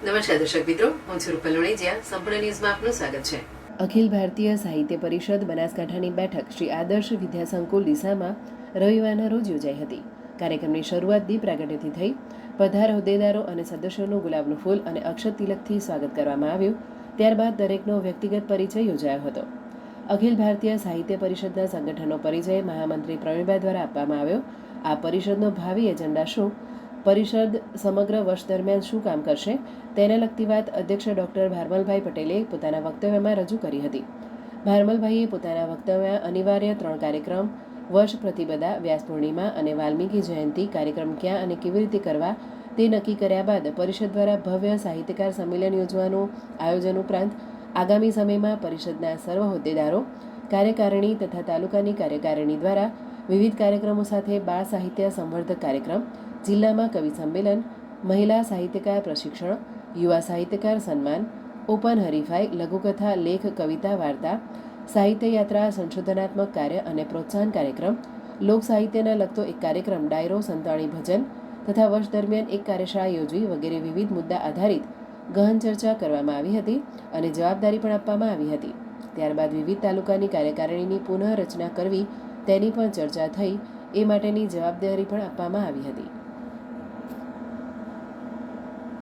નમસ્કાર દર્શક મિત્રો, હું છું રૂપલ લોણીજીયા. સંપૂર્ણ ન્યૂઝમાં આપનું સ્વાગત છે. અખિલ ભારતીય સાહિત્ય પરિષદ બનાસકાંઠાની બેઠક શ્રી આદર્શ વિદ્યાસંકુલ ડીસામાં રવિવારના રોજ યોજાઈ હતી. કાર્યક્રમની શરૂઆત દીપ પ્રાગટ્યથી થઈ. પધાર હોદ્દેદારો અને સદસ્યોનું ગુલાબનું ફૂલ અને અક્ષત તિલકથી સ્વાગત કરવામાં આવ્યું. ત્યારબાદ દરેકનો વ્યક્તિગત પરિચય યોજાયો હતો. અખિલ ભારતીય સાહિત્ય પરિષદના સંગઠનનો પરિચય મહામંત્રી પ્રવીણભાઈ દ્વારા આપવામાં આવ્યો. આ પરિષદનો ભાવિ એજન્ડા શું, પરિષદ સમગ્ર વર્ષ દરમિયાન શું કામ કરશે તેને લગતી વાત અધ્યક્ષ ડૉક્ટર ભારમલભાઈ પટેલે પોતાના વક્તવ્યમાં રજૂ કરી હતી. ભારમલભાઈએ પોતાના વક્તવ્યમાં અનિવાર્ય 3 કાર્યક્રમ, વર્ષ પ્રતિપદા, વ્યાસ પૂર્ણિમા અને વાલ્મીકી જયંતિ કાર્યક્રમ ક્યાં અને કેવી રીતે કરવા તે નક્કી કર્યા બાદ પરિષદ દ્વારા ભવ્ય સાહિત્યકાર સંમેલન યોજવાનું આયોજન ઉપરાંત આગામી સમયમાં પરિષદના સર્વ હોદ્દેદારો, કાર્યકારિણી તથા તાલુકાની કાર્યકારિણી દ્વારા વિવિધ કાર્યક્રમો સાથે બાળ સાહિત્ય સંવર્ધક કાર્યક્રમ, જિલ્લામાં કવિ સંમેલન, મહિલા સાહિત્યકાર પ્રશિક્ષણ, યુવા સાહિત્યકાર સન્માન, ઓપન હરીફાઈ, લઘુકથા, લેખ, કવિતા, વાર્તા, સાહિત્ય યાત્રા, સંશોધનાત્મક કાર્ય અને પ્રોત્સાહન કાર્યક્રમ, લોક સાહિત્યના લગતો એક કાર્યક્રમ, ડાયરો, સંતાણી ભજન તથા વર્ષ દરમિયાન એક કાર્યશાળા યોજવી વગેરે વિવિધ મુદ્દા આધારિત ગહન ચર્ચા કરવામાં આવી હતી અને જવાબદારી પણ આપવામાં આવી હતી. ત્યારબાદ વિવિધ તાલુકાની કાર્યકારિણીની પુનઃ રચના કરવી તેની પણ ચર્ચા થઈ. એ માટેની જવાબદારી પણ આપવામાં આવી હતી.